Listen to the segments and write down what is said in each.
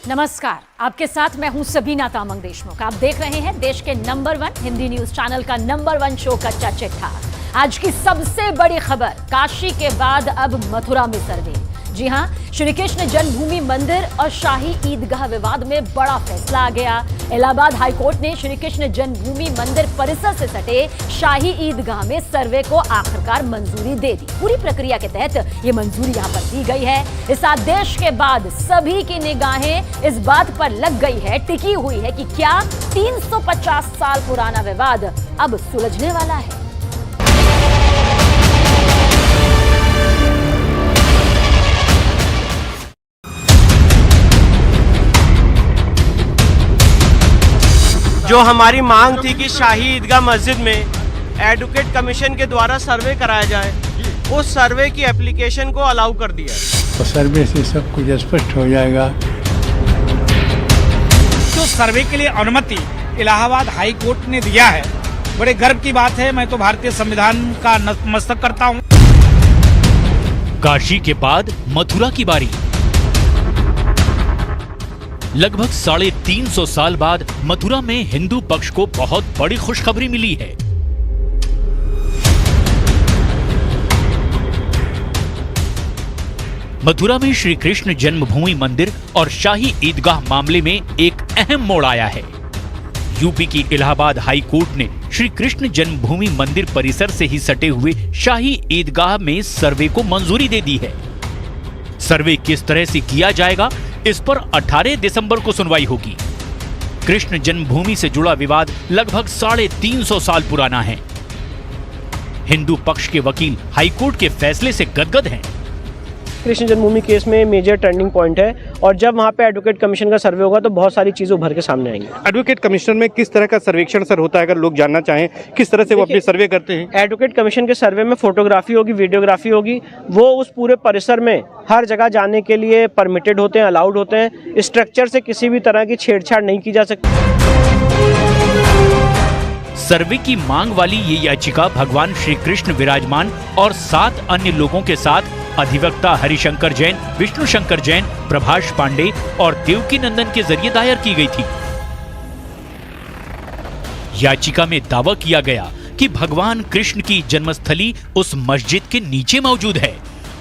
नमस्कार, आपके साथ मैं हूं सबीना तामंग देशमुख। आप देख रहे हैं देश के नंबर 1 हिंदी न्यूज चैनल का नंबर 1 शो कच्चा चिट्ठा। आज की सबसे बड़ी खबर, काशी के बाद अब मथुरा में सर्वे। जी हां, श्री कृष्ण जन्मभूमि मंदिर और शाही ईदगाह विवाद में बड़ा फैसला आ गया। इलाहाबाद हाईकोर्ट ने श्री कृष्ण जन्मभूमि मंदिर परिसर से सटे शाही ईदगाह में सर्वे को आखिरकार मंजूरी दे दी। पूरी प्रक्रिया के तहत ये मंजूरी यहां पर दी गई है। इस आदेश के बाद सभी की निगाहें इस बात पर लग गई है, टिकी हुई है कि क्या 350 साल पुराना विवाद अब सुलझने वाला है। जो हमारी मांग थी कि शाही ईदगाह मस्जिद में एडवोकेट कमीशन के द्वारा सर्वे कराया जाए, उस सर्वे की एप्लीकेशन को अलाउ कर दिया है। तो सर्वे से सब कुछ स्पष्ट हो जाएगा। जो सर्वे के लिए अनुमति इलाहाबाद हाई कोर्ट ने दिया है, बड़े गर्व की बात है। मैं तो भारतीय संविधान का नतमस्तक करता हूँ। काशी के बाद मथुरा की बारी। लगभग 350 साल बाद मथुरा में हिंदू पक्ष को बहुत बड़ी खुशखबरी मिली है। मथुरा में श्री कृष्ण जन्मभूमि मंदिर और शाही ईदगाह मामले में एक अहम मोड़ आया है। यूपी की इलाहाबाद हाई कोर्ट ने श्री कृष्ण जन्मभूमि मंदिर परिसर से ही सटे हुए शाही ईदगाह में सर्वे को मंजूरी दे दी है। सर्वे किस तरह से किया जाएगा, इस पर 18 दिसंबर को सुनवाई होगी। कृष्ण जन्मभूमि से जुड़ा विवाद लगभग 350 साल पुराना है। हिंदू पक्ष के वकील हाईकोर्ट के फैसले से गदगद हैं। कृष्ण जन्मभूमि केस में मेजर टर्निंग पॉइंट है और जब वहाँ पे एडवोकेट कमीशन का सर्वे होगा तो बहुत सारी चीजें उभर के सामने आएंगी। एडवोकेट कमीशन में किस तरह का सर्वेक्षण सर होता है, अगर लोग जानना चाहें किस तरह से वो अपने सर्वे करते हैं? एडवोकेट कमीशन के सर्वे में फोटोग्राफी होगी, वीडियोग्राफी होगी। वो उस पूरे परिसर में हर जगह जाने के लिए परमिटेड होते हैं, अलाउड होते हैं। स्ट्रक्चर से किसी भी तरह की छेड़छाड़ नहीं की जा सकती। सर्वे की मांग वाली ये याचिका भगवान श्री कृष्ण विराजमान और 7 अन्य लोगों के साथ अधिवक्ता हरिशंकर जैन, विष्णु शंकर जैन, प्रभाष पांडे और देवकी नंदन के जरिए दायर की गई थी। याचिका में दावा किया गया कि भगवान कृष्ण की जन्मस्थली उस मस्जिद के नीचे मौजूद है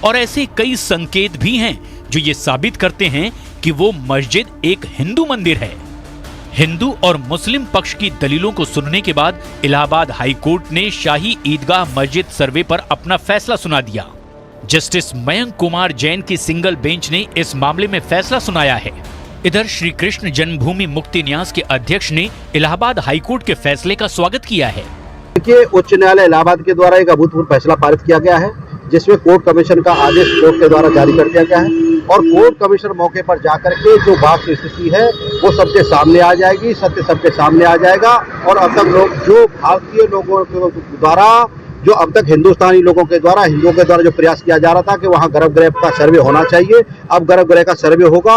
और ऐसे कई संकेत भी हैं जो ये साबित करते हैं कि वो मस्जिद एक हिंदू मंदिर है। हिंदू और मुस्लिम पक्ष की दलीलों को सुनने के बाद इलाहाबाद हाई कोर्ट ने शाही ईदगाह मस्जिद सर्वे पर अपना फैसला सुना दिया। जस्टिस मयंक कुमार जैन की सिंगल बेंच ने इस मामले में फैसला सुनाया है। इधर श्री कृष्ण जन्मभूमि मुक्ति न्यास के अध्यक्ष ने इलाहाबाद हाईकोर्ट के फैसले का स्वागत किया है। देखिए, उच्च न्यायालय इलाहाबाद के द्वारा एक अभूतपूर्व फैसला पारित किया गया है, जिसमें कोर्ट कमीशन का आदेश कोर्ट के द्वारा जारी कर दिया गया है और कोर्ट कमीशन मौके पर जाकर के जो वास्तविक स्थिति है वो सबके सामने आ जाएगी, सत्य सबके सामने आ जाएगा। और अब तक लोग जो भारतीय लोगों के द्वारा, जो अब तक हिंदुओं के द्वारा जो प्रयास किया जा रहा था कि वहाँ गर्भगृह का सर्वे होना चाहिए, अब गर्भगृह का सर्वे होगा।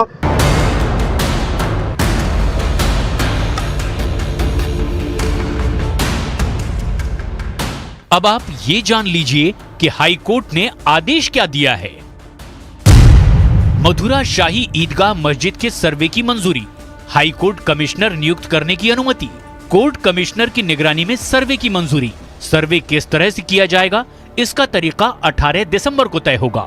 अब आप ये जान लीजिए कि हाई कोर्ट ने आदेश क्या दिया है। मथुरा शाही ईदगाह मस्जिद के सर्वे की मंजूरी, हाई कोर्ट कमिश्नर नियुक्त करने की अनुमति, कोर्ट कमिश्नर की निगरानी में सर्वे की मंजूरी। सर्वे किस तरह से किया जाएगा, इसका तरीका 18 दिसंबर को तय होगा।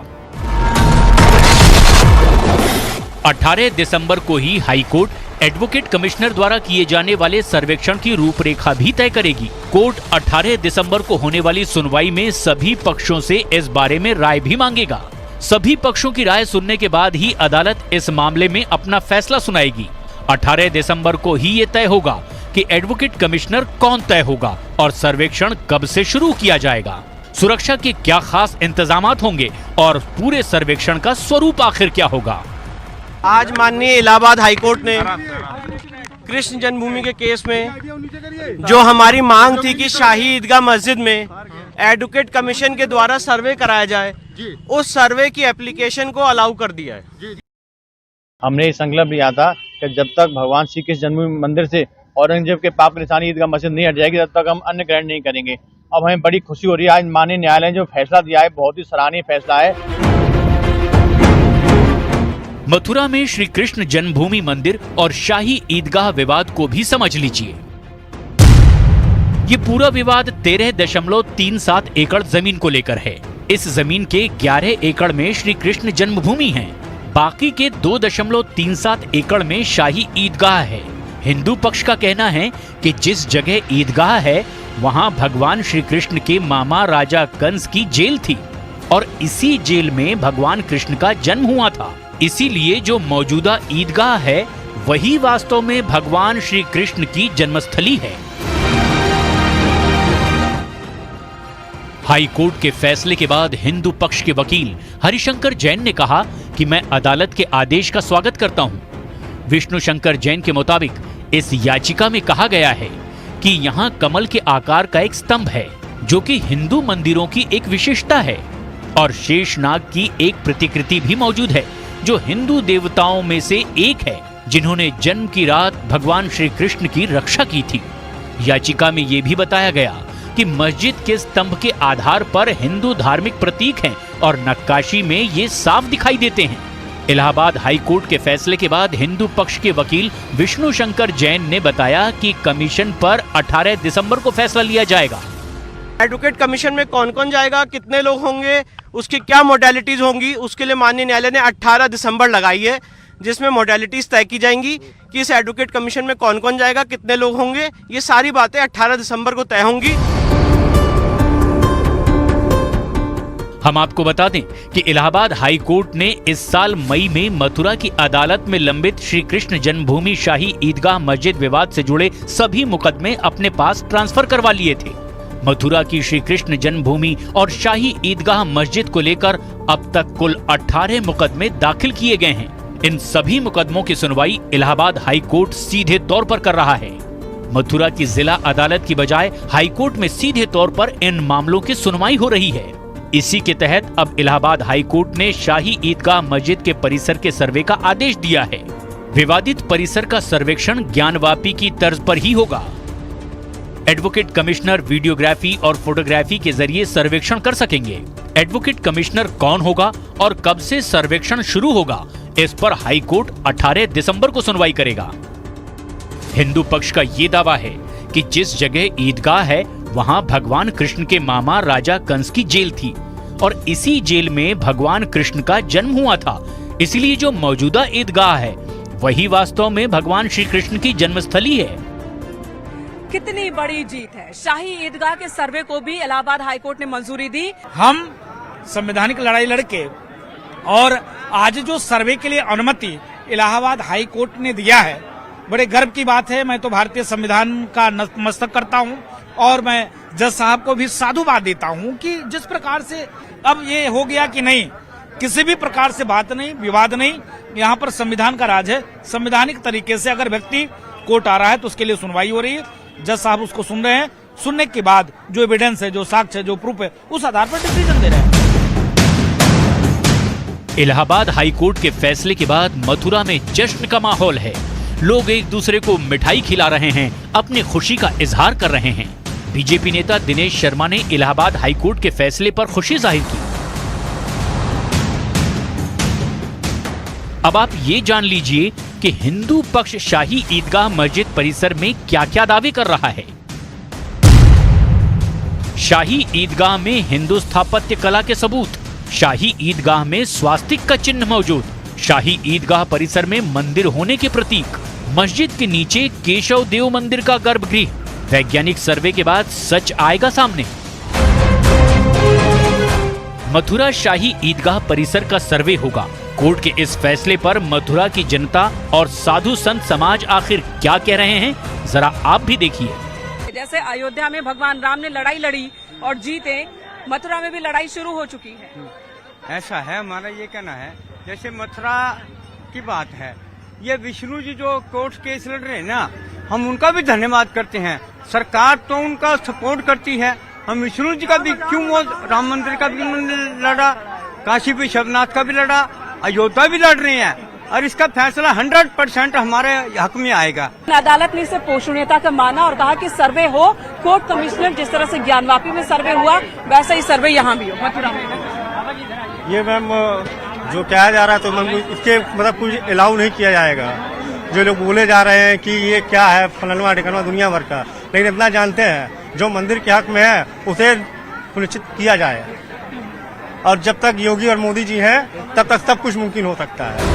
18 दिसंबर को ही हाई कोर्ट एडवोकेट कमिश्नर द्वारा किए जाने वाले सर्वेक्षण की रूपरेखा भी तय करेगी। कोर्ट 18 दिसंबर को होने वाली सुनवाई में सभी पक्षों से इस बारे में राय भी मांगेगा। सभी पक्षों की राय सुनने के बाद ही अदालत इस मामले में अपना फैसला सुनाएगी। 18 दिसंबर को ही ये तय होगा कि एडवोकेट कमिश्नर कौन तय होगा और सर्वेक्षण कब से शुरू किया जाएगा, सुरक्षा के क्या खास इंतजामात होंगे और पूरे सर्वेक्षण का स्वरूप आखिर क्या होगा। आज माननीय इलाहाबाद हाईकोर्ट ने कृष्ण जन्मभूमि के केस में जो हमारी मांग थी कि शाही ईदगाह मस्जिद में एडवोकेट कमीशन के द्वारा सर्वे कराया जाए, उस सर्वे की एप्लीकेशन को अलाउ कर दिया है। हमने संकल्प लिया था कि जब तक भगवान श्री कृष्ण जन्मभूमि मंदिर से औरंगजेब के पाप के निशानी ईदगाह मस्जिद नहीं हट जाएगी, तब तक हम अन्य ग्रहण नहीं करेंगे। अब हमें बड़ी खुशी हो रही है, आज माननीय न्यायालय ने जो फैसला दिया है बहुत ही सराहनीय फैसला है। मथुरा में श्री कृष्ण जन्मभूमि मंदिर और शाही ईदगाह विवाद को भी समझ लीजिए। ये पूरा विवाद 13.37 एकड़ जमीन को लेकर है। इस जमीन के 11 एकड़ में श्री कृष्ण जन्मभूमि है, बाकी के 2.37 एकड़ में शाही ईदगाह है। हिंदू पक्ष का कहना है कि जिस जगह ईदगाह है वहां भगवान श्री कृष्ण के मामा राजा कंस की जेल थी और इसी जेल में भगवान कृष्ण का जन्म हुआ था। इसीलिए जो मौजूदा ईदगाह है वही वास्तव में भगवान श्री कृष्ण की जन्मस्थली है। हाई कोर्ट के फैसले के बाद हिंदू पक्ष के वकील हरिशंकर जैन ने कहा कि मैं अदालत के आदेश का स्वागत करता हूं। विष्णु शंकर जैन के मुताबिक इस याचिका में कहा गया है कि यहाँ कमल के आकार का एक स्तंभ है जो कि हिंदू मंदिरों की एक विशेषता है और शेषनाग की एक प्रतिकृति भी मौजूद है जो हिंदू देवताओं में से एक है जिन्होंने जन्म की रात भगवान श्री कृष्ण की रक्षा की थी। याचिका में यह भी बताया गया कि मस्जिद के स्तंभ के आधार पर हिंदू धार्मिक प्रतीक हैं और नक्काशी में ये साफ दिखाई देते हैं। इलाहाबाद हाई कोर्ट के फैसले के बाद हिंदू पक्ष के वकील विष्णु शंकर जैन ने बताया कि कमीशन पर 18 दिसंबर को फैसला लिया जाएगा। एडवोकेट कमीशन में कौन कौन जाएगा, कितने लोग होंगे, उसकी क्या मोडेलिटीज होंगी, उसके लिए माननीय न्यायालय ने 18 दिसंबर लगाई है जिसमें मोडेलिटीज तय की जाएंगी कि इस एडवोकेट कमीशन में कौन कौन जाएगा, कितने लोग होंगे। ये सारी बातें 18 दिसंबर को तय होंगी। हम आपको बता दें कि इलाहाबाद हाई कोर्ट ने इस साल मई में मथुरा की अदालत में लंबित श्री कृष्ण जन्मभूमि शाही ईदगाह मस्जिद विवाद से जुड़े सभी मुकदमे अपने पास ट्रांसफर करवा लिए थे। मथुरा की श्री कृष्ण जन्मभूमि और शाही ईदगाह मस्जिद को लेकर अब तक कुल 18 मुकदमे दाखिल किए गए हैं। इन सभी मुकदमों की सुनवाई इलाहाबाद हाई कोर्ट सीधे तौर पर कर रहा है। मथुरा की जिला अदालत की बजाय हाई कोर्ट में सीधे तौर पर इन मामलों की सुनवाई हो रही है। इसी के तहत अब इलाहाबाद हाई कोर्ट ने शाही ईदगाह मस्जिद के परिसर के सर्वे का आदेश दिया है। विवादित परिसर का सर्वेक्षण ज्ञानवापी की तर्ज पर ही होगा। एडवोकेट कमिश्नर वीडियोग्राफी और फोटोग्राफी के जरिए सर्वेक्षण कर सकेंगे। एडवोकेट कमिश्नर कौन होगा और कब से सर्वेक्षण शुरू होगा, इस पर हाई कोर्ट 18 दिसंबर को सुनवाई करेगा। हिंदू पक्ष का ये दावा है कि जिस जगह ईदगाह है वहां भगवान कृष्ण के मामा राजा कंस की जेल थी और इसी जेल में भगवान कृष्ण का जन्म हुआ था। इसलिए जो मौजूदा ईदगाह है वही वास्तव में भगवान श्री कृष्ण की जन्मस्थली है। कितनी बड़ी जीत है। शाही ईदगाह के सर्वे को भी इलाहाबाद हाईकोर्ट ने मंजूरी दी। हम संवैधानिक लड़ाई लड़के और आज जो सर्वे के लिए अनुमति इलाहाबाद हाई कोर्ट ने दिया है, बड़े गर्व की बात है। मैं तो भारतीय संविधान का नतमस्तक करता हूं और मैं जज साहब को भी साधुवाद देता हूं कि जिस प्रकार से अब ये हो गया कि नहीं, किसी भी प्रकार से बात नहीं, विवाद नहीं, यहाँ पर संविधान का राज है। संवैधानिक तरीके से अगर व्यक्ति कोर्ट आ रहा है तो उसके लिए सुनवाई हो रही है। जज साहब उसको सुन रहे हैं, सुनने के बाद जो एविडेंस है, जो साक्ष्य है, जो प्रूफ है, उस आधार पर डिसीजन दे रहे हैं। इलाहाबाद हाई कोर्ट के फैसले के बाद मथुरा में जश्न का माहौल है। लोग एक दूसरे को मिठाई खिला रहे हैं, अपनी खुशी का इजहार कर रहे हैं। बीजेपी नेता दिनेश शर्मा ने इलाहाबाद हाई कोर्ट के फैसले पर खुशी जाहिर की। अब आप ये जान लीजिए कि हिंदू पक्ष शाही ईदगाह मस्जिद परिसर में क्या क्या दावे कर रहा है। शाही ईदगाह में हिंदू स्थापत्य कला के सबूत, शाही ईदगाह में स्वास्तिक का चिन्ह मौजूद, शाही ईदगाह परिसर में मंदिर होने के प्रतीक, मस्जिद के नीचे केशव देव मंदिर का गर्भगृह। वैज्ञानिक सर्वे के बाद सच आएगा सामने। मथुरा शाही ईदगाह परिसर का सर्वे होगा। कोर्ट के इस फैसले पर मथुरा की जनता और साधु संत समाज आखिर क्या कह रहे हैं, जरा आप भी देखिए। जैसे अयोध्या में भगवान राम ने लड़ाई लड़ी और जीते, मथुरा में भी लड़ाई शुरू हो चुकी है। ऐसा है, हमारा ये कहना है। जैसे मथुरा की बात है, ये विष्णु जी जो कोर्ट केस लड़ रहे हैं ना, हम उनका भी धन्यवाद करते हैं। सरकार तो उनका सपोर्ट करती है, हम विष्णु जी का भी क्यों, राम मंदिर का भी लड़ा, काशी विश्वनाथ का भी लड़ा, अयोध्या भी लड़ रहे हैं और इसका फैसला 100% हमारे हक में आएगा। अदालत ने इसे पोषणीयता का माना और कहा कि सर्वे हो। कोर्ट कमिश्नर जिस तरह से ज्ञानवापी में सर्वे हुआ, वैसा ही सर्वे यहाँ भी हो मथुरा में। ये मैम जो कहा जा रहा है तो इसके मतलब कुछ अलाउ नहीं किया जाएगा। जो लोग बोले जा रहे हैं कि ये क्या है फलनवा ढिकनवा दुनिया भर का, लेकिन इतना जानते हैं जो मंदिर के हक में है उसे सुनिश्चित किया जाए, और जब तक योगी और मोदी जी हैं तब तक सब कुछ मुमकिन हो सकता है।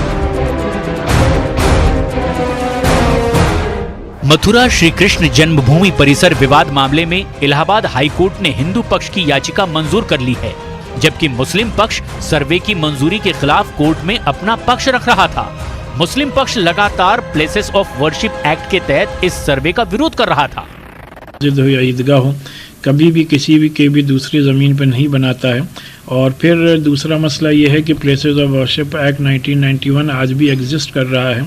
मथुरा श्री कृष्ण जन्मभूमि परिसर विवाद मामले में इलाहाबाद हाईकोर्ट ने हिंदू पक्ष की याचिका मंजूर कर ली है, जबकि मुस्लिम पक्ष सर्वे की मंजूरी के खिलाफ कोर्ट में अपना पक्ष रख रहा था। मुस्लिम पक्ष लगातार प्लेसेस ऑफ वर्शिप एक्ट के तहत इस सर्वे का विरोध कर रहा था। मस्जिद हो या ईदगाह हो, कभी भी किसी भी के भी दूसरी ज़मीन पर नहीं बनाता है। और फिर दूसरा मसला ये है कि प्लेसेस ऑफ वर्शिप एक्ट 1991 आज भी एग्जिस्ट कर रहा है,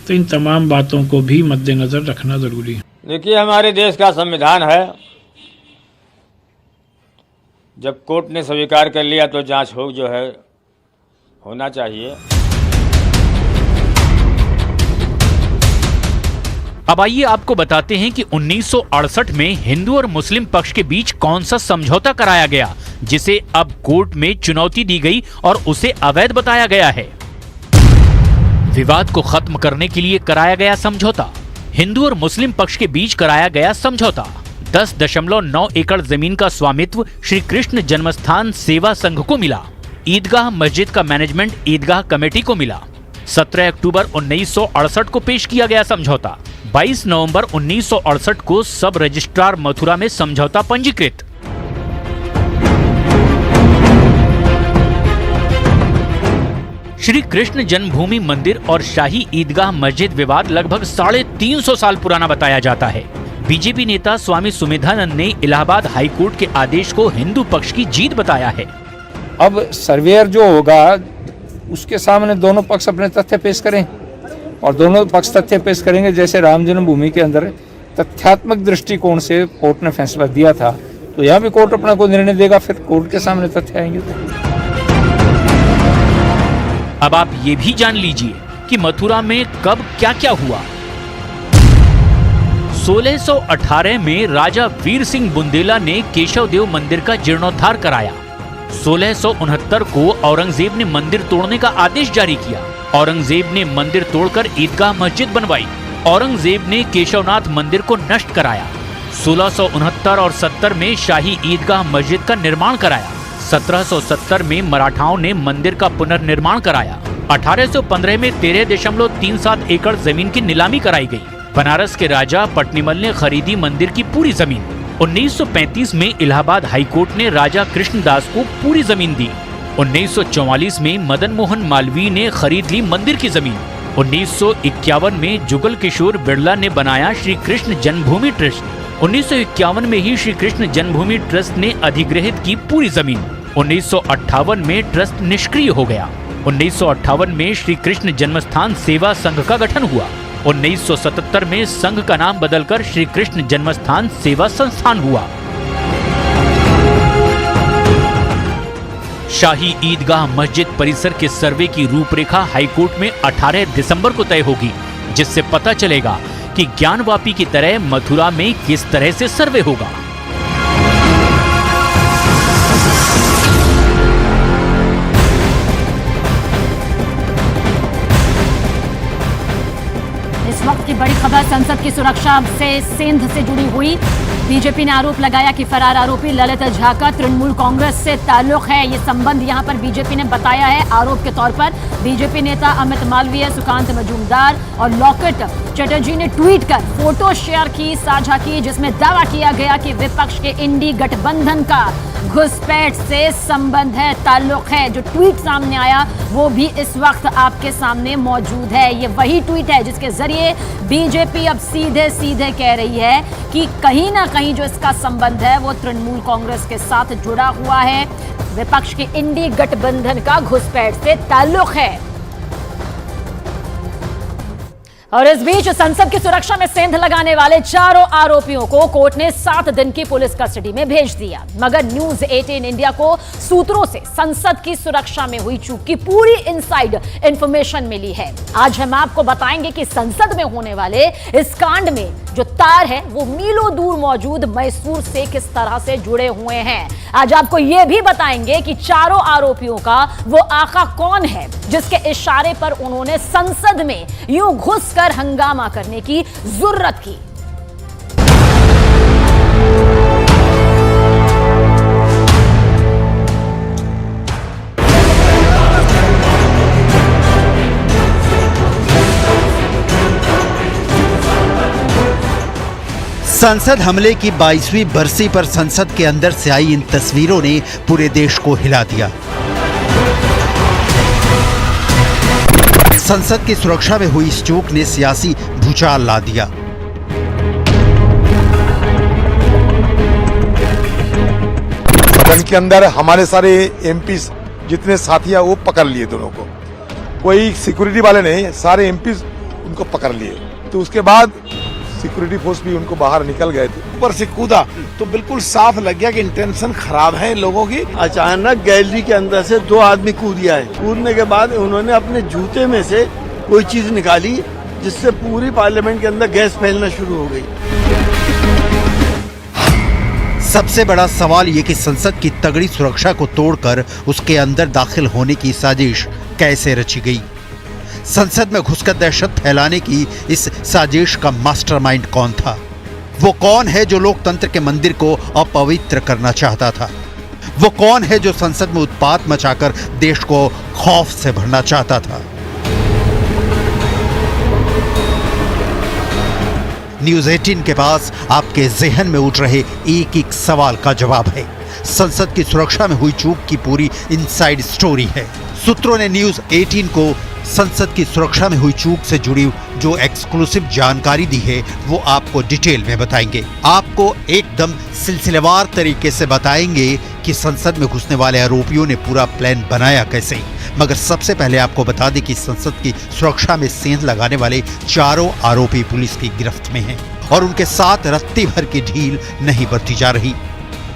तो इन तमाम बातों को भी मद्देनज़र रखना ज़रूरी है। देखिए, हमारे देश का संविधान है, जब कोर्ट ने स्वीकार कर लिया तो जांच होना चाहिए। अब आइए आपको बताते हैं कि 1968 में हिंदू और मुस्लिम पक्ष के बीच कौन सा समझौता कराया गया, जिसे अब कोर्ट में चुनौती दी गई और उसे अवैध बताया गया है। विवाद को खत्म करने के लिए कराया गया समझौता। हिंदू और मुस्लिम पक्ष के बीच कराया गया समझौता। 10.9 एकड़ जमीन का स्वामित्व श्री कृष्ण जन्मस्थान सेवा संघ को मिला। ईदगाह मस्जिद का मैनेजमेंट ईदगाह कमेटी को मिला। 17 अक्टूबर 1968 को पेश किया गया समझौता। 22 नवंबर 1968 को सब रजिस्ट्रार मथुरा में समझौता पंजीकृत। श्री कृष्ण जन्मभूमि मंदिर और शाही ईदगाह मस्जिद विवाद लगभग 350 साल पुराना बताया जाता है। बीजेपी नेता स्वामी सुमेधानंद ने इलाहाबाद हाईकोर्ट के आदेश को हिंदू पक्ष की जीत बताया है। अब सर्वेयर जो होगा उसके सामने दोनों पक्ष अपने तथ्य पेश करें, और दोनों पक्ष तथ्य पेश करेंगे। जैसे राम जन्मभूमि के अंदर तथ्यात्मक दृष्टिकोण से कोर्ट ने फैसला दिया था, तो यहाँ भी कोर्ट अपना कोई निर्णय देगा, फिर कोर्ट के सामने तथ्य आएंगे। अब आप ये भी जान लीजिए कि मथुरा में कब क्या क्या हुआ। 1618 में राजा वीर सिंह बुंदेला ने केशव देव मंदिर का जीर्णोद्धार कराया। 1669 को औरंगजेब ने मंदिर तोड़ने का आदेश जारी किया। औरंगजेब ने मंदिर तोड़कर ईदगाह मस्जिद बनवाई। औरंगजेब ने केशवनाथ मंदिर को नष्ट कराया। 1669 और 70 में शाही ईदगाह मस्जिद का निर्माण कराया। 1770 में मराठाओं ने मंदिर का पुनर्निर्माण कराया। 1815 में 13.37 एकड़ जमीन की नीलामी कराई गई। बनारस के राजा पटनीमल ने खरीदी मंदिर की पूरी जमीन। 1935 में इलाहाबाद हाईकोर्ट ने राजा कृष्णदास को पूरी जमीन दी। 1944 में मदन मोहन मालवीय ने खरीद ली मंदिर की जमीन। 1951 में जुगल किशोर बिड़ला ने बनाया श्री कृष्ण जन्मभूमि ट्रस्ट। 1951 में ही श्री कृष्ण जन्मभूमि ट्रस्ट ने अधिग्रहित की पूरी जमीन। 1958 में ट्रस्ट निष्क्रिय हो गया। 1958 में श्री कृष्ण जन्मस्थान सेवा संघ का गठन हुआ। 1977 में संघ का नाम बदलकर श्री कृष्ण जन्मस्थान सेवा संस्थान हुआ। शाही ईदगाह मस्जिद परिसर के सर्वे की रूपरेखा हाईकोर्ट में 18 दिसंबर को तय होगी, जिससे पता चलेगा कि ज्ञानवापी की तरह मथुरा में किस तरह से सर्वे होगा। इस वक्त की बड़ी खबर संसद की सुरक्षा से सिंध से जुड़ी हुई। बीजेपी ने आरोप लगाया कि फरार आरोपी ललित झा का तृणमूल कांग्रेस से ताल्लुक है। ये संबंध यहां पर बीजेपी ने बताया है। आरोप के तौर पर बीजेपी नेता अमित मालवीय, सुकांत मजूमदार और लॉकेट चटर्जी ने ट्वीट कर फोटो शेयर की, साझा की, जिसमें दावा किया गया कि विपक्ष के इंडी गठबंधन का घुसपैठ से संबंध है, ताल्लुक है। जो ट्वीट सामने आया वो भी इस वक्त आपके सामने मौजूद है। ये वही ट्वीट है जिसके जरिए बीजेपी अब सीधे सीधे कह रही है कि कहीं ना कहीं जो इसका संबंध है वो तृणमूल कांग्रेस के साथ जुड़ा हुआ है, विपक्ष के इंडी गठबंधन का घुसपैठ से ताल्लुक है। और इस बीच संसद की सुरक्षा में सेंध लगाने वाले चारों आरोपियों को कोर्ट ने 7 दिन की पुलिस कस्टडी में भेज दिया। मगर न्यूज 18 इंडिया को सूत्रों से संसद की सुरक्षा में हुई चूक की पूरी इनसाइड इंफॉर्मेशन मिली है। आज हम आपको बताएंगे कि संसद में होने वाले इस कांड में जो तार है वो मीलों दूर मौजूद मैसूर से किस तरह से जुड़े हुए हैं। आज आपको ये भी बताएंगे कि चारों आरोपियों का वो आका कौन है जिसके इशारे पर उन्होंने संसद में यूं घुसकर हंगामा करने की जुर्रत की। संसद हमले की 22वीं बरसी पर संसद के अंदर से आई इन तस्वीरों ने पूरे देश को हिला दिया। संसद की सुरक्षा में हुई इस चूक ने सियासी भूचाल ला दिया। सदन के अंदर हमारे सारे एमपी जितने साथी हैं वो पकड़ लिए दोनों को, कोई सिक्योरिटी वाले नहीं, सारे एमपी उनको पकड़ लिए। तो उसके बाद सिक्योरिटी फोर्स भी उनको बाहर निकल गए थे। ऊपर से कूदा तो बिल्कुल साफ लग गया कि इंटेंशन खराब है लोगों की। अचानक गैलरी के अंदर से 2 आदमी कूद गया है। कूदने के बाद उन्होंने अपने जूते में से कोई चीज निकाली जिससे पूरी पार्लियामेंट के अंदर गैस फैलना शुरू हो गई। सबसे बड़ा सवाल ये कि संसद की तगड़ी सुरक्षा को तोड़कर उसके अंदर दाखिल होने की साजिश कैसे रची गई। संसद में घुसकर दहशत फैलाने की इस साजिश का मास्टरमाइंड कौन था? वो कौन है जो लोकतंत्र के मंदिर को अपवित्र करना चाहता था? वो कौन है जो संसद में उत्पात मचाकर देश को खौफ से भरना चाहता था? न्यूज़ 18 के पास आपके जहन में उठ रहे एक एक सवाल का जवाब है। संसद की सुरक्षा में हुई चूक की पूरी इनसाइड स्टोरी है। सूत्रों ने न्यूज़ 18 को संसद की सुरक्षा में हुई चूक से जुड़ी जो एक्सक्लूसिव जानकारी दी है वो आपको डिटेल में बताएंगे। आपको एकदम सिलसिलेवार तरीके से बताएंगे कि संसद में घुसने वाले आरोपियों ने पूरा प्लान बनाया कैसे। मगर सबसे पहले आपको बता दें कि संसद की सुरक्षा में सेंध लगाने वाले चारों आरोपी पुलिस की गिरफ्त में हैं और उनके साथ रत्ती भर की ढील नहीं बरती जा रही।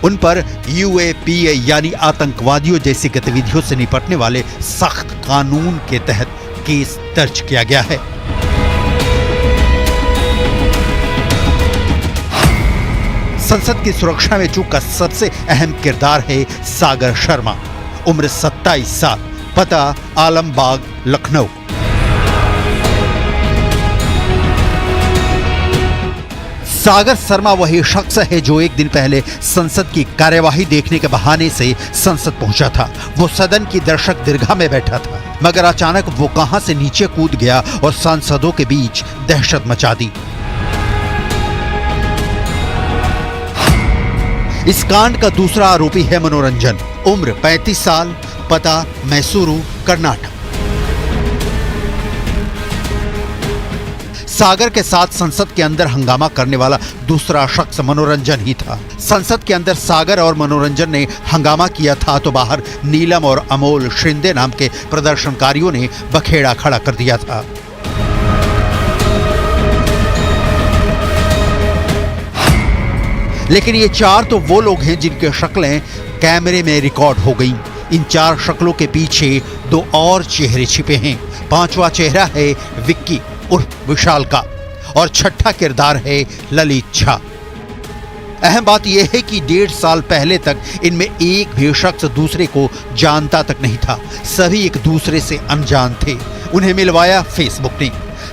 उन पर UAPA यानी आतंकवादियों जैसी गतिविधियों से निपटने वाले सख्त कानून के तहत केस दर्ज किया गया है। संसद की सुरक्षा में चूक का सबसे अहम किरदार है सागर शर्मा, उम्र 27 साल, पता आलमबाग, लखनऊ। सागर शर्मा वही शख्स है जो एक दिन पहले संसद की कार्यवाही देखने के बहाने से संसद पहुंचा था। वो सदन की दर्शक दीर्घा में बैठा था, मगर अचानक वो कहां से नीचे कूद गया और सांसदों के बीच दहशत मचा दी। इस कांड का दूसरा आरोपी है मनोरंजन, उम्र 35 साल, पता मैसूरू, कर्नाटक। सागर के साथ संसद के अंदर हंगामा करने वाला दूसरा शख्स मनोरंजन ही था। संसद के अंदर सागर और मनोरंजन ने हंगामा किया था तो बाहर नीलम और अमोल शिंदे नाम के प्रदर्शनकारियों ने बखेड़ा खड़ा कर दिया था। लेकिन ये चार तो वो लोग हैं जिनकी शक्लें कैमरे में रिकॉर्ड हो गईं। इन चार शक्लों के पीछे 2 और चेहरे छिपे हैं। 5वां चेहरा है विक्की उर्फ विशाल का और 6ठा किरदार है ललित झा। अहम बात यह है कि 1.5 साल पहले तक इनमें एक भी शख्स दूसरे को जानता तक नहीं था। सभी एक दूसरे से अनजान थे। उन्हें मिलवाया फेसबुक ने।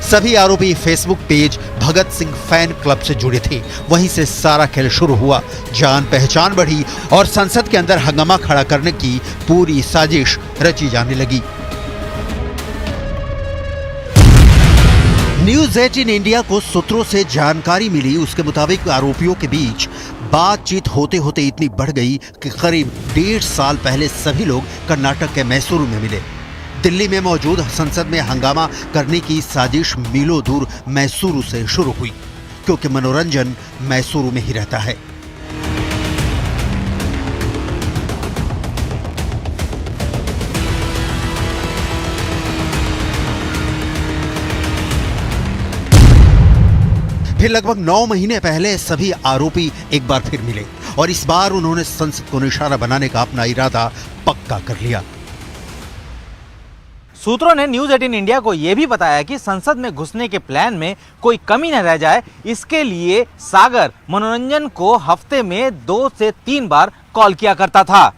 सभी आरोपी Facebook page Bhagat Singh fan club से जुड़े थे। वहीं से सारा खेल शुरू हुआ। जान पहचान बढ़ी और संसद के अंदर हंगामा खड़ा करने की पूरी साजिश रची जाने लगी। न्यूज़ 18 इंडिया को सूत्रों से जानकारी मिली, उसके मुताबिक आरोपियों के बीच बातचीत होते होते इतनी बढ़ गई कि करीब 1.5 साल पहले सभी लोग कर्नाटक के मैसूरू में मिले। दिल्ली में मौजूद संसद में हंगामा करने की साजिश मीलों दूर मैसूरू से शुरू हुई, क्योंकि मनोरंजन मैसूरू में ही रहता है। फिर लगभग 9 महीने पहले सभी आरोपी एक बार फिर मिले और इस बार उन्होंने संसद को निशाना बनाने का अपना इरादा पक्का कर लिया। सूत्रों ने न्यूज 18 इंडिया को यह भी बताया कि संसद में घुसने के प्लान में कोई कमी न रह जाए, इसके लिए सागर मनोरंजन को हफ्ते में 2 से 3 बार कॉल किया करता था।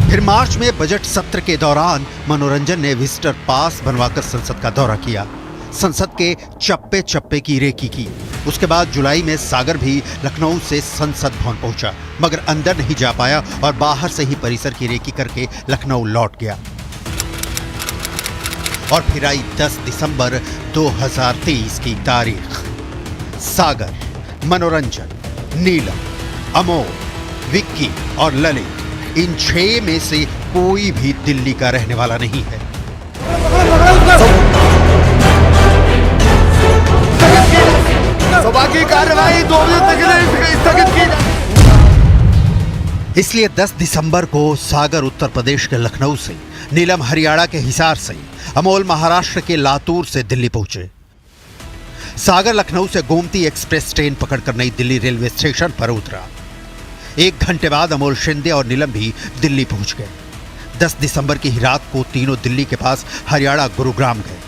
फिर मार्च में बजट सत्र के दौरान मनोरंजन ने विजिटर पास बनवाकर संसद का दौरा किया, संसद के चप्पे चप्पे की रेकी की। उसके बाद जुलाई में सागर भी लखनऊ से संसद भवन पहुंचा, मगर अंदर नहीं जा पाया और बाहर से ही परिसर की रेकी करके लखनऊ लौट गया। और फिर आई 10 दिसंबर 2023 की तारीख। सागर, मनोरंजन, नीलम, अमोल, विक्की और ललित, इन 6 में से कोई भी दिल्ली का रहने वाला नहीं है। सभा की कार्यवाही 2 बजे तक स्थगित की जाए। इसलिए 10 दिसंबर को सागर उत्तर प्रदेश के लखनऊ से, नीलम हरियाणा के हिसार से, अमोल महाराष्ट्र के लातूर से दिल्ली पहुंचे। सागर लखनऊ से गोमती एक्सप्रेस ट्रेन पकड़कर नई दिल्ली रेलवे स्टेशन पर उतरा। 1 घंटे बाद अमोल शिंदे और नीलम भी दिल्ली पहुंच गए। 10 दिसंबर की रात को तीनों दिल्ली के पास हरियाणा गुरुग्राम गए।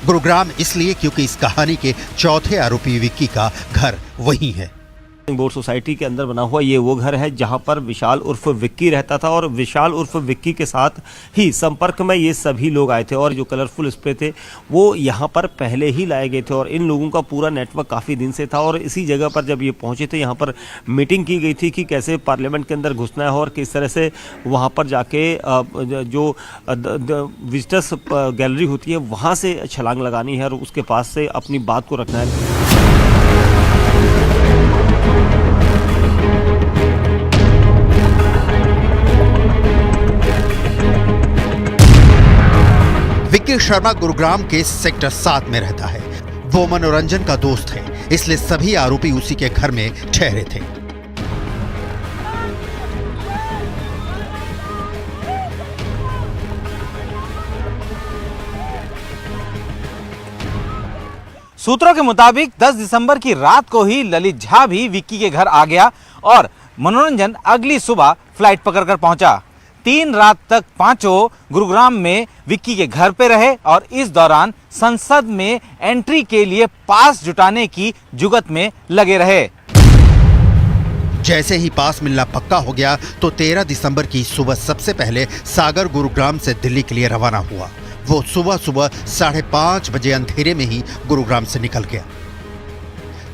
गुरुग्राम इसलिए क्योंकि इस कहानी के चौथे आरोपी विक्की का घर वहीं है। बोर्ड सोसाइटी के अंदर बना हुआ ये वो घर है जहां पर विशाल उर्फ विक्की रहता था और विशाल उर्फ विक्की के साथ ही संपर्क में ये सभी लोग आए थे और जो कलरफुल स्प्रे थे वो यहां पर पहले ही लाए गए थे और इन लोगों का पूरा नेटवर्क काफ़ी दिन से था। और इसी जगह पर जब ये पहुंचे थे यहाँ पर मीटिंग की गई थी कि कैसे पार्लियामेंट के अंदर घुसना है और किस तरह से वहाँ पर जाके जो विजिटर्स गैलरी होती है वहाँ से छलांग लगानी है और उसके पास से अपनी बात को रखना है। विक्की शर्मा गुरुग्राम के सेक्टर 7 में रहता है। वो मनोरंजन का दोस्त है, इसलिए सभी आरोपी उसी के घर में ठहरे थे। सूत्रों के मुताबिक 10 दिसंबर की रात को ही ललित झा भी विक्की के घर आ गया और मनोरंजन अगली सुबह फ्लाइट पकड़कर पहुंचा। 3 रात तक पांचों गुरुग्राम में विक्की के घर पे रहे और इस दौरान संसद में एंट्री के लिए पास जुटाने की जुगत में लगे रहे। जैसे ही पास मिलना पक्का हो गया तो 13 दिसंबर की सुबह सबसे पहले सागर गुरुग्राम से दिल्ली के लिए रवाना हुआ। वो सुबह 5:30 बजे अंधेरे में ही गुरुग्राम से निकल गया।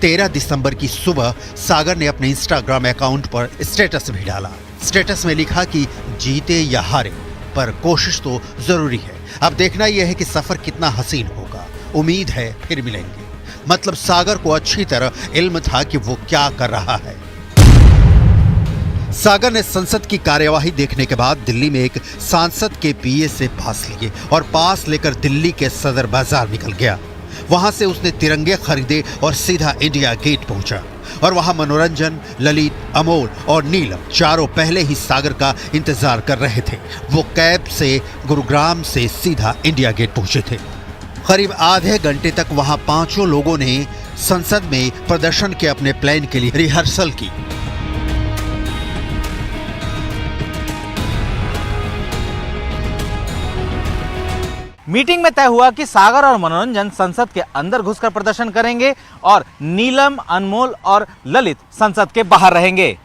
13 दिसंबर की सुबह सागर ने अपने इंस्टाग्राम अकाउंट पर स्टेटस भी डाला। स्टेटस में लिखा कि जीते या हारे पर कोशिश तो जरूरी है। अब देखना यह है कि सफर कितना हसीन होगा। उम्मीद है फिर मिलेंगे। मतलब सागर को अच्छी तरह इल्म था कि वो क्या कर रहा है। सागर ने संसद की कार्यवाही देखने के बाद दिल्ली में एक सांसद के पीए से पास लिए और पास लेकर दिल्ली के सदर बाजार निकल गया। वहां से उसने तिरंगे खरीदे और सीधा इंडिया गेट पहुंचा और वहां मनोरंजन, ललित, अमोल और नीलम चारों पहले ही सागर का इंतजार कर रहे थे। वो कैब से गुरुग्राम से सीधा इंडिया गेट पहुंचे थे। करीब आधे घंटे तक वहां पांचों लोगों ने संसद में प्रदर्शन के अपने प्लान के लिए रिहर्सल की। मीटिंग में तय हुआ कि सागर और मनोरंजन संसद के अंदर घुसकर प्रदर्शन करेंगे और नीलम, अनमोल और ललित संसद के बाहर रहेंगे।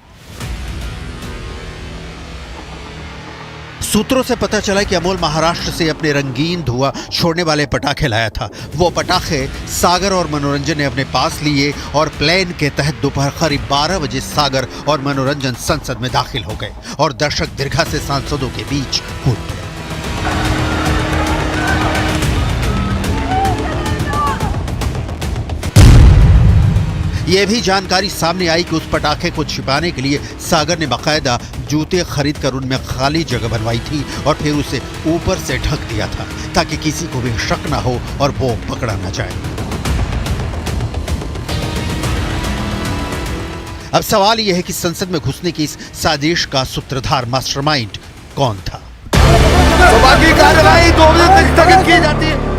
सूत्रों से पता चला कि अमोल महाराष्ट्र से अपने रंगीन धुआं छोड़ने वाले पटाखे लाया था। वो पटाखे सागर और मनोरंजन ने अपने पास लिए और प्लान के तहत दोपहर करीब 12 बजे सागर और मनोरंजन संसद में दाखिल हो गए और दर्शक दीर्घा से सांसदों के बीच कूद गए। यह भी जानकारी सामने आई कि उस पटाखे को छिपाने के लिए सागर ने बाकायदा जूते खरीद कर उनमें खाली जगह बनवाई थी और फिर उसे ऊपर से ढक दिया था ताकि किसी को भी शक न हो और वो पकड़ा न जाए। अब सवाल यह है कि संसद में घुसने की इस साजिश का सूत्रधार मास्टरमाइंड कौन था। सभा की कार्यवाही 2 बजे तक स्थगित की जाती है।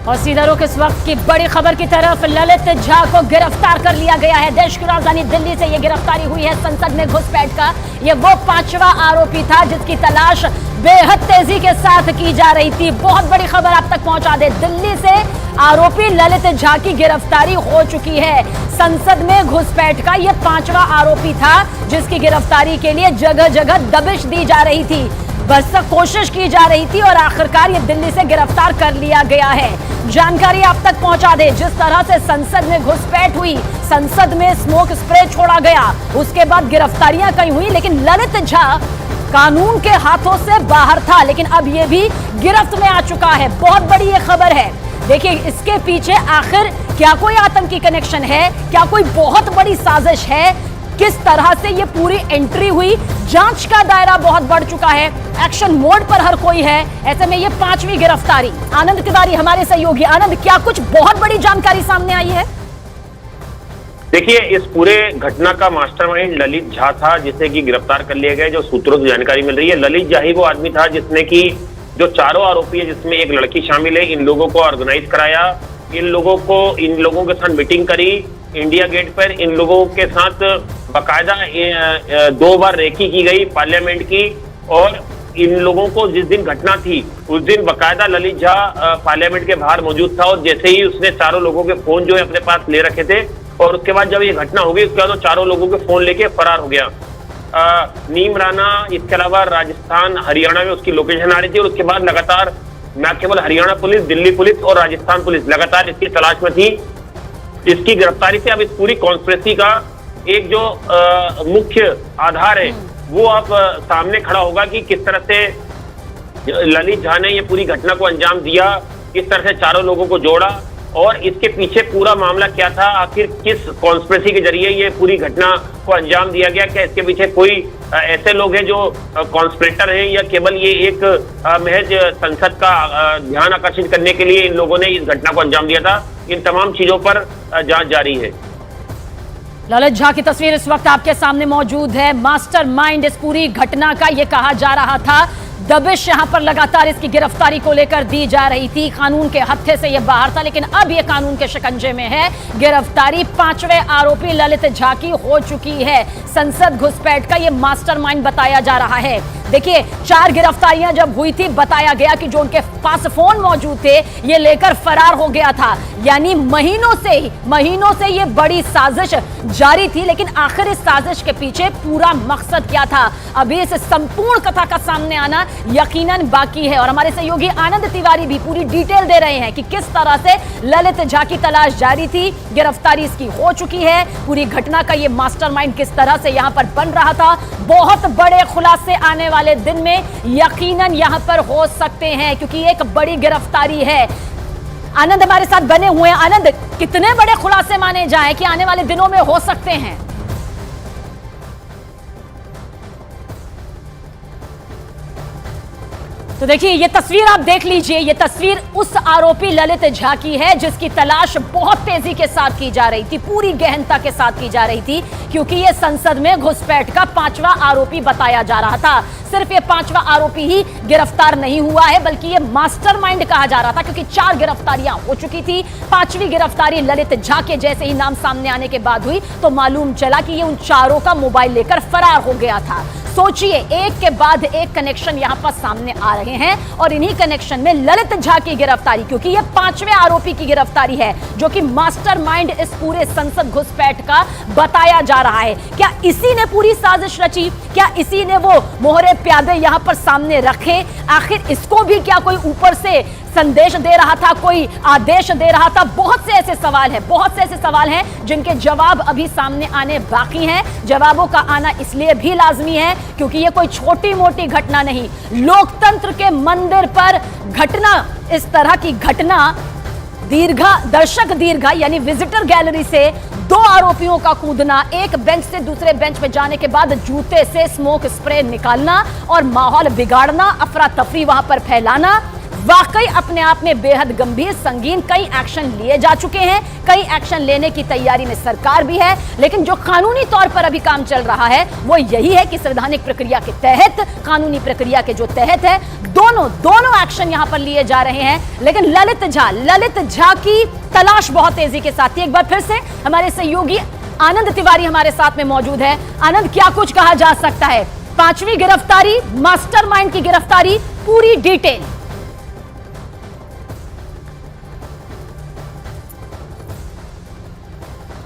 और सीधा रुख इस वक्त की बड़ी खबर की तरफ। ललित झा को गिरफ्तार कर लिया गया है। देश की राजधानी दिल्ली से यह गिरफ्तारी हुई है संसद में घुसपैठ का। यह वो 5वां आरोपी था जिसकी तलाश बेहद तेजी के साथ की जा रही थी। बहुत बड़ी खबर आप तक पहुंचा दे, दिल्ली से आरोपी ललित झा की गिरफ्तारी हो चुकी है। संसद में घुसपैठ का यह 5वां आरोपी था जिसकी गिरफ्तारी के लिए जगह जगह दबिश दी जा रही थी, बस कोशिश की जा रही थी और आखिरकार ये दिल्ली से गिरफ्तार कर लिया गया है। जानकारी आप तक पहुंचा दे, जिस तरह से संसद में घुसपैठ हुई, संसद में स्मोक स्प्रे छोड़ा गया, उसके बाद गिरफ्तारियां कई हुई, लेकिन ललित झा कानून के हाथों से बाहर था, लेकिन अब ये भी गिरफ्त में आ चुका है। बहुत बड़ी ये खबर है। देखिए इसके पीछे आखिर क्या कोई आतंकी कनेक्शन है, क्या कोई बहुत बड़ी साजिश है, किस तरह से ये पूरी एंट्री हुई, जांच का दायरा बहुत बढ़ चुका है, एक्शन मोड पर हर कोई है। ऐसे में ये 5वीं गिरफ्तारी। आनंद तिवारी हमारे सहयोगी। आनंद, क्या कुछ बहुत बड़ी जानकारी सामने आई है? देखिए, इस पूरे घटना का मास्टरमाइंड ललित झा था जिसे कि गिरफ्तार कर लिया गया। जो सूत्रों से जानकारी मिल रही है, ललित झा ही वो आदमी था जिसने की जो चारों आरोपी है, जिसमें एक लड़की शामिल है, इन लोगों को ऑर्गेनाइज कराया, इन लोगों के साथ मीटिंग करी इंडिया गेट पर, इन लोगों के साथ बाकायदा 2 बार रेकी की गई पार्लियामेंट की, और इन लोगों को जिस दिन घटना थी उस दिन बाकायदा ललित झा पार्लियामेंट के बाहर मौजूद था, और जैसे ही उसने चारों लोगों के फोन जो है अपने पास ले रखे थे, और उसके बाद जब ये घटना हो गई उसके बाद वो चारों लोगों के फोन लेके फरार हो गया। नीम राना, इसके अलावा राजस्थान हरियाणा में उसकी लोकेशन आ रही थी, और उसके बाद लगातार न केवल हरियाणा पुलिस, दिल्ली पुलिस और राजस्थान पुलिस लगातार इसकी तलाश में थी। इसकी गिरफ्तारी से अब इस पूरी कॉन्स्पिरेसी का एक जो मुख्य आधार है वो अब सामने खड़ा होगा कि किस तरह से ललित झा ने ये पूरी घटना को अंजाम दिया, किस तरह से चारों लोगों को जोड़ा, और इसके पीछे पूरा मामला क्या था, आखिर किस कॉन्स्पिरेसी के जरिए ये पूरी घटना को अंजाम दिया गया। क्या इसके पीछे कोई ऐसे लोग हैं जो कॉन्स्पिरेटर हैं, या केवल ये एक महज संसद का ध्यान आकर्षित करने के लिए इन लोगों ने इस घटना को अंजाम दिया था। इन तमाम चीजों पर जांच जारी है। ललित झा की तस्वीर इस वक्त आपके सामने मौजूद है। मास्टरमाइंड इस पूरी घटना का ये कहा जा रहा था। दबिश यहां पर लगातार इसकी गिरफ्तारी को लेकर दी जा रही थी। कानून के हत्थे से यह बाहर था, लेकिन अब यह कानून के शिकंजे में है। गिरफ्तारी 5वें आरोपी ललित झा की हो चुकी है। संसद घुसपैठ का यह मास्टरमाइंड बताया जा रहा है। देखिए 4 गिरफ्तारियां जब हुई थी, बताया गया कि जो उनके पास फोन मौजूद थे ये लेकर फरार हो गया था। यानी महीनों से ये बड़ी साजिश जारी थी, लेकिन आखिर इस साजिश के पीछे पूरा मकसद क्या था, अभी इस संपूर्ण कथा का सामने आना यकीनन बाकी है। और हमारे सहयोगी आनंद तिवारी भी पूरी डिटेल दे रहे हैं कि किस तरह से ललित झा की तलाश जारी थी, गिरफ्तारी इसकी हो चुकी है, पूरी घटना का ये मास्टरमाइंड किस तरह से यहां पर बन रहा था। बहुत बड़े खुलासे आने वाले दिन में यकीनन यहां पर हो सकते हैं, क्योंकि एक बड़ी गिरफ्तारी है। आनंद हमारे साथ बने हुए हैं। आनंद, कितने बड़े खुलासे माने जाएं कि आने वाले दिनों में हो सकते हैं? तो देखिए ये तस्वीर आप देख लीजिए, ये तस्वीर उस आरोपी ललित झा की है जिसकी तलाश बहुत तेजी के साथ की जा रही थी, पूरी गहनता के साथ की जा रही थी, क्योंकि ये संसद में घुसपैठ का 5वां आरोपी बताया जा रहा था। सिर्फ ये 5वां आरोपी ही गिरफ्तार नहीं हुआ है, बल्कि ये मास्टरमाइंड कहा जा रहा था, क्योंकि 4 गिरफ्तारियां हो चुकी थी। 5वीं गिरफ्तारी ललित झा के जैसे ही नाम सामने आने के बाद हुई तो मालूम चला कि ये उन चारों का मोबाइल लेकर फरार हो गया था। सोचिए, एक के बाद एक कनेक्शन यहां पर सामने आ रहे हैं, और इन्हीं कनेक्शन में ललित झा की गिरफ्तारी, क्योंकि यह 5वें आरोपी की गिरफ्तारी है जो कि मास्टरमाइंड इस पूरे संसद घुसपैठ का बताया जा रहा है। क्या इसी ने पूरी साजिश रची? क्या इसी ने वो मोहरे प्यादे यहां पर सामने रखे? आखिर इसको भी क्या कोई ऊपर से संदेश दे रहा था, कोई आदेश दे रहा था? बहुत से ऐसे सवाल हैं जिनके जवाब अभी सामने आने बाकी हैं। जवाबों का आना इसलिए भी लाजमी है क्योंकि ये कोई छोटी मोटी घटना नहीं, लोकतंत्र के मंदिर पर घटना, इस तरह की घटना दर्शक दीर्घा यानी विजिटर गैलरी से 2 आरोपियों का कूदना, एक बेंच से दूसरे बेंच पे जाने के बाद जूते से स्मोक स्प्रे निकालना और माहौल बिगाड़ना, अफरा तफरी वहां पर फैलाना, वाकई अपने आप में बेहद गंभीर संगीन। कई एक्शन लिए जा चुके हैं, कई एक्शन लेने की तैयारी में सरकार भी है, लेकिन जो कानूनी तौर पर अभी काम चल रहा है वो यही है कि संवैधानिक प्रक्रिया के तहत, कानूनी प्रक्रिया के जो तहत है, दोनों एक्शन यहां पर लिए जा रहे हैं। लेकिन ललित झा की तलाश बहुत तेजी के साथ थी। एक बार फिर से हमारे सहयोगी आनंद तिवारी हमारे साथ में मौजूद है। आनंद, क्या कुछ कहा जा सकता है? 5वीं गिरफ्तारी, मास्टरमाइंड की गिरफ्तारी, पूरी डिटेल।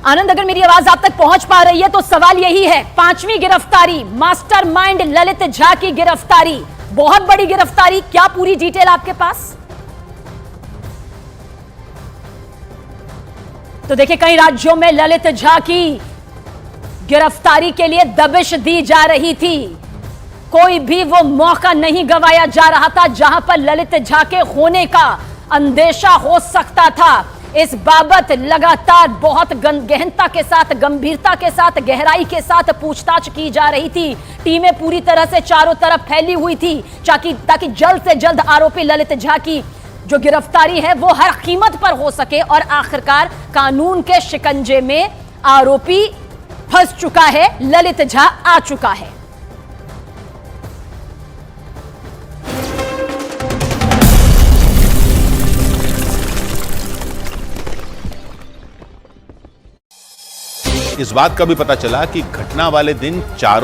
आनंद, अगर मेरी आवाज आप तक पहुंच पा रही है तो सवाल यही है, 5वीं गिरफ्तारी, मास्टरमाइंड ललित झा की गिरफ्तारी, बहुत बड़ी गिरफ्तारी, क्या पूरी डिटेल आपके पास? तो देखिए, कई राज्यों में ललित झा की गिरफ्तारी के लिए दबिश दी जा रही थी। कोई भी वो मौका नहीं गंवाया जा रहा था जहां पर ललित झा के होने का अंदेशा हो सकता था। इस बाबत लगातार बहुत गहनता के साथ, गंभीरता के साथ, गहराई के साथ पूछताछ की जा रही थी। टीमें पूरी तरह से चारों तरफ फैली हुई थी ताकि जल्द से जल्द आरोपी ललित झा की जो गिरफ्तारी है वो हर कीमत पर हो सके। और आखिरकार कानून के शिकंजे में आरोपी फंस चुका है, ललित झा आ चुका है। इस बात का भी पता चला कि घटना वाले दिन चारों